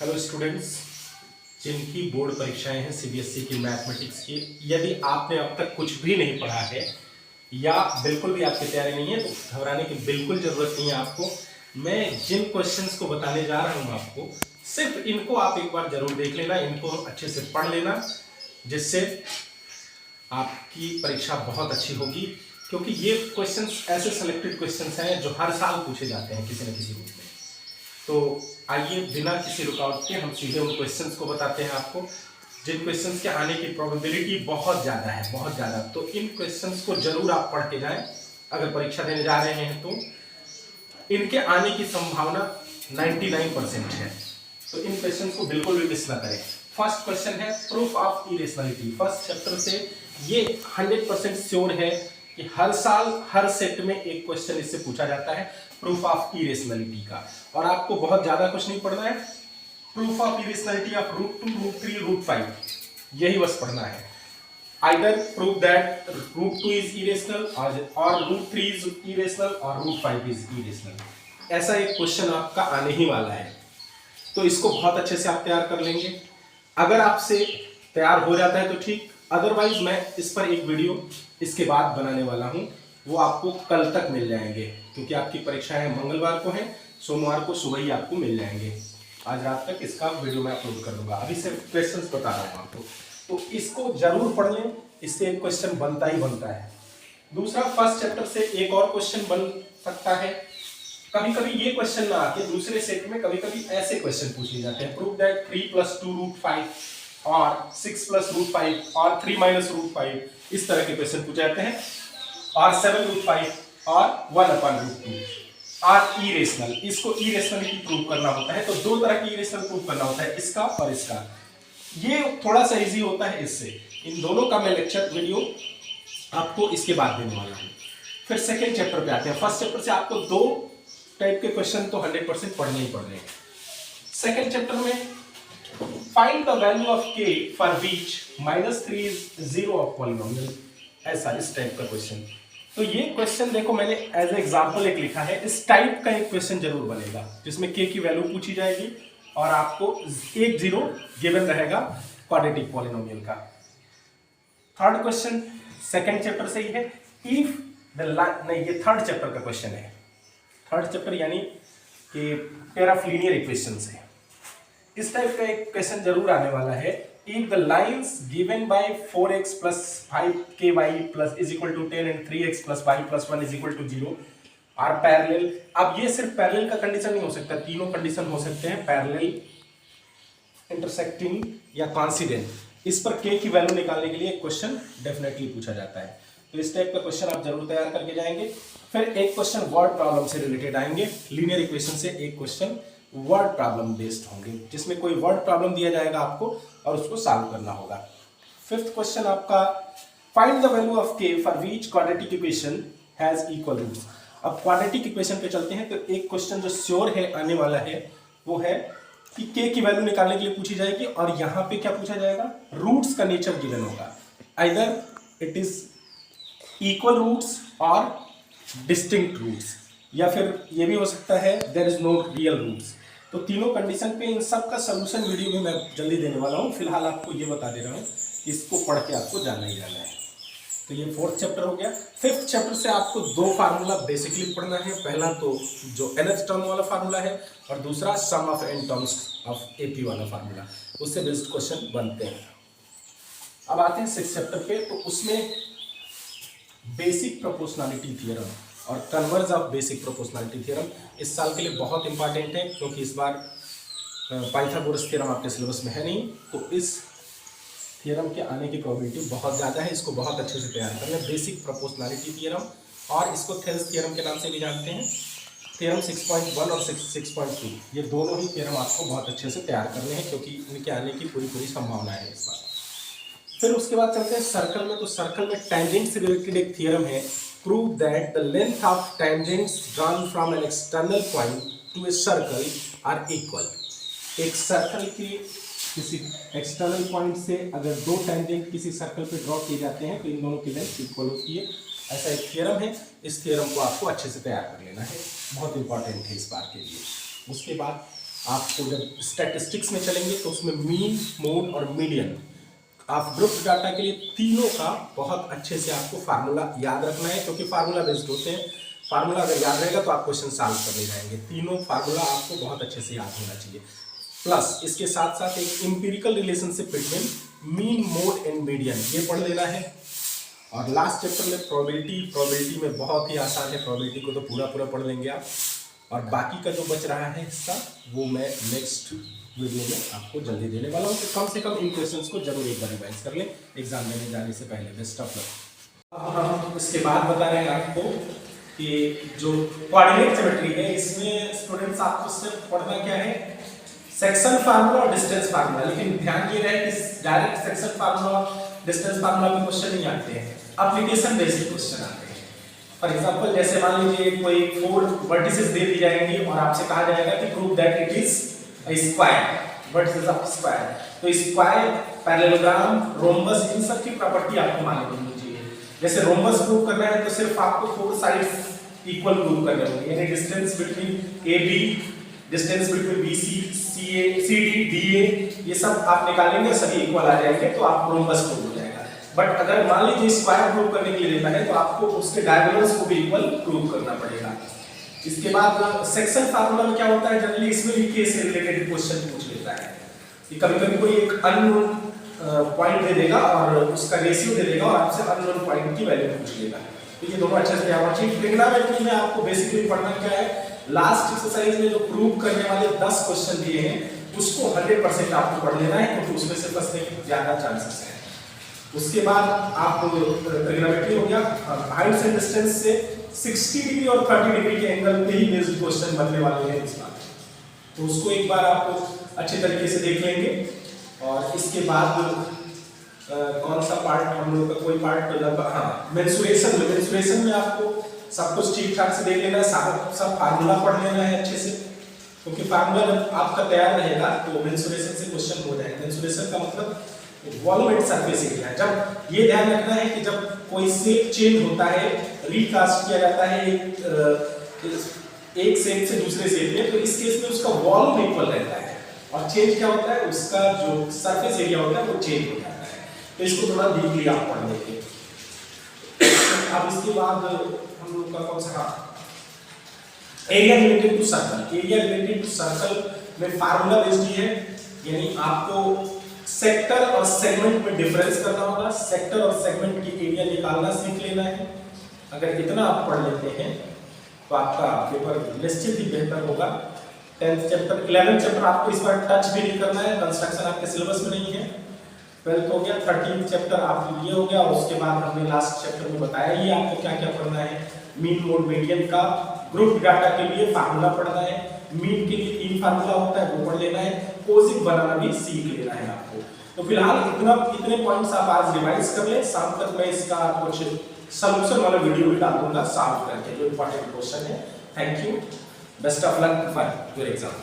Hello students, जिनकी board परीक्षाएं हैं सीबीएसई की मैथमेटिक्स की, यदि आपने अब तक कुछ भी नहीं पढ़ा है या बिल्कुल भी आपकी तैयारी नहीं है तो घबराने की बिल्कुल जरूरत नहीं है आपको। मैं जिन क्वेश्चंस को बताने जा रहा हूं आपको, सिर्फ इनको आप एक बार जरूर देख लेना, इनको अच्छे से पढ़ लेना, जिससे आपकी परीक्षा बहुत अच्छी होगी। क्योंकि ये क्वेश्चंस ऐसे सेलेक्टेड क्वेश्चंस हैं जो हर साल पूछे जाते हैं किसी न किसी रूप में। तो आइए बिना किसी रुकावट के हम सीधे उन क्वेश्चंस को बताते हैं आपको, जिन क्वेश्चंस के आने की प्रोबेबिलिटी बहुत ज़्यादा है, बहुत ज़्यादा। तो इन क्वेश्चंस को जरूर आप पढ़ के जाएं। अगर परीक्षा देने जा रहे हैं तो इनके आने की संभावना 99% है। तो इन क्वेश्चंस को बिल्कुल भी मिस ना करें। फर्स्ट क्वेश्चन है proof of irrationality. First chapter से ये 100% श्योर है कि हर साल हर सेट में एक क्वेश्चन इससे पूछा जाता है, प्रूफ ऑफ इरेशनलिटी का। और आपको बहुत ज्यादा कुछ नहीं पढ़ना है, प्रूफ ऑफ इरेशनलिटी ऑफ √2, √3, √5 यही बस पढ़ना है। Either prove that √2 is irrational और √3 इज इरेशनल और √5 इज इरेशनल। ऐसा एक क्वेश्चन आपका आने ही वाला है, तो इसको बहुत अच्छे से आप तैयार कर लेंगे। अगर आपसे तैयार हो जाता है तो ठीक, अदरवाइज मैं इस पर एक वीडियो इसके बाद बनाने वाला हूं, वो आपको कल तक मिल जाएंगे, क्योंकि आपकी परीक्षाएं मंगलवार को हैं, सोमवार को सुबह ही आपको मिल जाएंगे। आज रात तक इसका वीडियो मैं अपलोड कर दूंगा। अभी सिर्फ क्वेश्चंस बता रहा हूं आपको, तो इसको जरूर पढ़ लें, इससे एक क्वेश्चन बनता ही बनता है। दूसरा, फर्स्ट चैप्टर से एक और क्वेश्चन बन सकता है। कभी कभी ये क्वेश्चन ना आके दूसरे सेट में कभी कभी ऐसे क्वेश्चन पूछे जाते हैं, प्रूव दैट 3 + 2 √5 और 6 + √5 और 3 - √5, इस तरह के क्वेश्चन पूछे जाते हैं। और 7 √5 और 1/√2 और इरेशनल, इसको इरेशनलिटी प्रूव करना होता है। तो दो तरह की इरेशनल प्रूव करना होता है, इसका और इसका। ये थोड़ा सा इजी होता है इससे। इन दोनों का मैं लेक्चर वीडियो आपको इसके बाद देने वाला हूँ। फिर सेकेंड चैप्टर पे आते हैं। फर्स्ट चैप्टर से आपको दो टाइप के क्वेश्चन तो 100% पढ़ने ही पढ़ने हैं। सेकेंड चैप्टर में find the value of k for which -3 is 0 of polynomial, ऐसा इस टाइप का क्वेश्चन। तो ये क्वेश्चन देखो, मैंने एज ए एग्जांपल एक लिखा है, इस टाइप का एक क्वेश्चन जरूर बनेगा जिसमें k की वैल्यू पूछी जाएगी और आपको एक 0 गिवन रहेगा क्वाड्रेटिक पॉलिनोमियल का। थर्ड क्वेश्चन सेकंड चैप्टर से ही है, इफ द नहीं, ये थर्ड चैप्टर का क्वेश्चन है। थर्ड चैप्टर यानी कि पेयर ऑफ लीनियर इक्वेशंस है। इस टाइप का एक क्वेश्चन जरूर आने वाला है, if the lines given by 4x plus 5ky plus is equal to 10 and 3x plus y plus 1 is equal to 0 are parallel। अब ये सिर्फ पैरेलल का कंडीशन नहीं हो सकता, तीनों कंडीशन हो सकते हैं, पैरेलल, इंटरसेक्टिंग या कॉन्सिडेंट। इस पर k की वैल्यू निकालने के लिए एक क्वेश्चन डेफिनेटली पूछा जाता है। तो इस टाइप का क्वेश्चन आप जरूर तैयार करके जाएंगे। फिर एक क्वेश्चन वर्ड प्रॉब्लम से रिलेटेड आएंगे, लीनियर इक्वेशन से एक क्वेश्चन वर्ड प्रॉब्लम बेस्ड होंगे, जिसमें कोई वर्ड प्रॉब्लम दिया जाएगा आपको और उसको सॉल्व करना होगा। फिफ्थ क्वेश्चन आपका, find the value of k for which quadratic equation has equal roots. अब क्वाड्रेटिक इक्वेशन पे चलते हैं। तो एक क्वेश्चन जो श्योर है आने वाला है वो है कि k की वैल्यू निकालने के लिए पूछी जाएगी, और यहाँ पे क्या पूछा जाएगा, रूट्स का नेचर गिवन होगा। Either it is equal roots और डिस्टिंक्ट रूट्स, या फिर ये भी हो सकता है there is no real roots. तो तीनों कंडीशन पे इन सब का सोल्यूशन वीडियो में मैं जल्दी देने वाला हूँ। फिलहाल आपको ये बता दे रहा हूँ, इसको पढ़ के आपको जानना ही जाना है। तो ये फोर्थ चैप्टर हो गया। फिफ्थ चैप्टर से आपको दो फार्मूला बेसिकली पढ़ना है। पहला तो जो nth टर्म वाला फार्मूला है, और दूसरा sum of n terms of AP वाला फार्मूला, उससे बेस्ड क्वेश्चन बनते हैं। अब आते हैं सिक्स चैप्टर पे। तो उसमें बेसिक प्रोपोर्शनलिटी थ्योरम और converse of basic proportionality theorem इस साल के लिए बहुत इंपॉर्टेंट है, क्योंकि इस बार पाइथागोरस थ्योरम आपके सिलेबस में है नहीं। तो इस थ्योरम के आने की प्रोबेबिलिटी बहुत ज़्यादा है, इसको बहुत अच्छे से तैयार करना है। बेसिक प्रोपोर्शनलिटी थ्योरम, और इसको थेल्स थ्योरम के नाम से भी जानते हैं। थ्योरम 6.1 और 6.2, ये दोनों ही थ्योरम आपको बहुत अच्छे से तैयार करने हैं, क्योंकि इनके आने की पूरी संभावना है इस बार। फिर उसके बाद चलते हैं सर्कल में। तो सर्कल में टैंजेंट से रिलेटेड एक थ्योरम है, prove that the length of tangents drawn from an external point to a circle are equal. एक सर्कल की किसी एक्सटर्नल पॉइंट से अगर दो टैंजेंट किसी सर्कल पे ड्रॉ किए जाते हैं तो इन दोनों की लेंथ इक्वल होती है। ऐसा एक थ्योरम है। इस थ्योरम को आपको अच्छे से तैयार कर लेना है, बहुत इंपॉर्टेंट है इस बार के लिए। उसके बाद आपको जब स्टैटिस्टिक्स में चलेंगे तो उसमें मीन, मोड और मीडियन, आप ग्रुप डाटा के लिए तीनों का बहुत अच्छे से आपको फार्मूला याद रखना है, क्योंकि फार्मूला बेस्ड होते हैं। फार्मूला अगर याद रहेगा तो आप क्वेश्चन सॉल्व कर ले जाएंगे। तीनों फार्मूला आपको बहुत अच्छे से याद होना चाहिए। प्लस इसके साथ साथ एक empirical relationship between mean, mode and median, ये पढ़ लेना है। और लास्ट चैप्टर में प्रोबेबिलिटी में बहुत ही आसान है, प्रोबेबिलिटी को तो पूरा पूरा पढ़ लेंगे आप। और बाकी का जो बच रहा है हिस्सा वो मैं नेक्स्ट वीडियो में आपको जल्दी देने वाला हूँ। तो कम से कम इन क्वेश्चंस को जरूर एक बार रिवाइज कर लें एग्जाम देने जाने से पहले। Best of luck. अब हम इसके बाद बता रहे हैं आपको कि जो कोऑर्डिनेट ज्योमेट्री है इसमें स्टूडेंट्स आपको सिर्फ पढ़ना क्या है, सेक्शन फार्मूला और डिस्टेंस फार्मूला। लेकिन ध्यान ये रहे कि direct section formula distance formula के क्वेश्चन नहीं आते हैं, एप्लीकेशन बेस्ड क्वेश्चन आते हैं। फॉर एग्जांपल जैसे मान लीजिए कोई 4 वर्टिसेस दे दी जाएंगी और आपसे कहा जाएगा कि prove that it is a square, vertices of square. तो स्क्वायर, पैरेललोग्राम, रोम्बस, इन सब की प्रॉपर्टी आपको मालूम होनी चाहिए। जैसे रोम्बस प्रूव करना है तो सिर्फ आपको 4 साइड्स इक्वल प्रूव करने होंगे, यानी distance between A B, distance between B C, C A, C D, D A, ये सब आप निकालेंगे, सभी इक्वल आ जाएंगे तो आप रोम्बस प्रूव हो जाएगा। बट अगर मान लीजिए स्क्वायर प्रूव करने के लिए देता है तो आपको उसके डायगोनल्स को भी इक्वल प्रूव करना पड़ेगा। इसके बाद सेक्शन फार्मूला में क्या होता है, जनरली इसमें भी केस रिलेटेड क्वेश्चन पूछ लेता है कि कभी-कभी कोई एक अननोन पॉइंट दे देगा और उसका रेशियो दे देगा और आपसे अननोन पॉइंट की वैल्यू पूछ लेगा। तो ये दोनों अच्छे से याद होना चाहिए। ट्रिग्नोमेट्री में आपको बेसिकली पढ़ना क्या है, लास्ट एक्सरसाइज में जो प्रूव करने वाले 10 क्वेश्चन दिए हैं उसको 100% आपको पढ़ लेना है, क्योंकि उसमें से फंसने के ज्यादा चांसेस हैं। उसके बाद आप ट्रिग्नोमेट्री हो गया, हाइट एंड डिस्टेंस से 60 डिग्री और 30 डिग्री के एंगल पे ही बेस्ड क्वेश्चन बनने वाले हैं इस बार, तो उसको एक बार आप अच्छे तरीके से देख लेंगे। और इसके बाद कौन सा पार्ट हम लोग का, कोई पार्ट लगभग, हाँ, मेंसुरेशन में आपको सब कुछ ठीक ठाक से देख लेना है, सब फार्मूला पढ़ लेना है अच्छे से, क्योंकि फार्मूला जब आपका तैयार रहेगा तो मेंसुरेशन से क्वेश्चन हो जाएगा। मेंसुरेशन का मतलब वॉल्यूम एंड सरफेस एरिया। जब ये ध्यान रखना है कि जब कोई शेप चेंज होता है, रिकास्ट किया जाता है एक शेप से दूसरे शेप में, तो इस केस में उसका वॉल्यूम इक्वल रहता है और चेंज क्या होता है, उसका जो सरफेस एरिया होता है वो चेंज हो जाता है। तो इसको थोड़ा डीपली आप पढ़ लेंगे। अब इसके बाद हम लोग का कौन सा, area related to circle. Area related to circle में फार्मूला बेस्ड है, यानी आपको सेक्टर और सेगमेंट में डिफरेंस करना होगा, सेक्टर और सेगमेंट की एरिया निकालना सीख लेना है। अगर इतना आप पढ़ लेते हैं तो आपका पेपर निश्चित ही बेहतर होगा। 10th चैप्टर, 11th चैप्टर आपको इस बार टच भी नहीं करना है, कंस्ट्रक्शन आपके सिलेबस में नहीं है। 12th हो गया, 13th चैप्टर आप ये हो गया। और उसके बाद हमने लास्ट चैप्टर में बताया ही आपको क्या क्या पढ़ना है। मीन, मोड, मीडियन का ग्रुप डाटा के लिए फार्मूला पढ़ना है, मीन के लिए 3 फार्मूला होता है वो पढ़ लेना है, कोसिक बनाना भी सीख लेना है आपको। तो फिलहाल इतने पॉइंट्स आप आज रिवाइज कर ले, शाम तक मैं इसका कुछ सॉल्यूशन वाला वीडियो भी डाल दूंगा सॉल्व करके जो इंपॉर्टेंट क्वेश्चन है। Thank you, best of luck for your exam.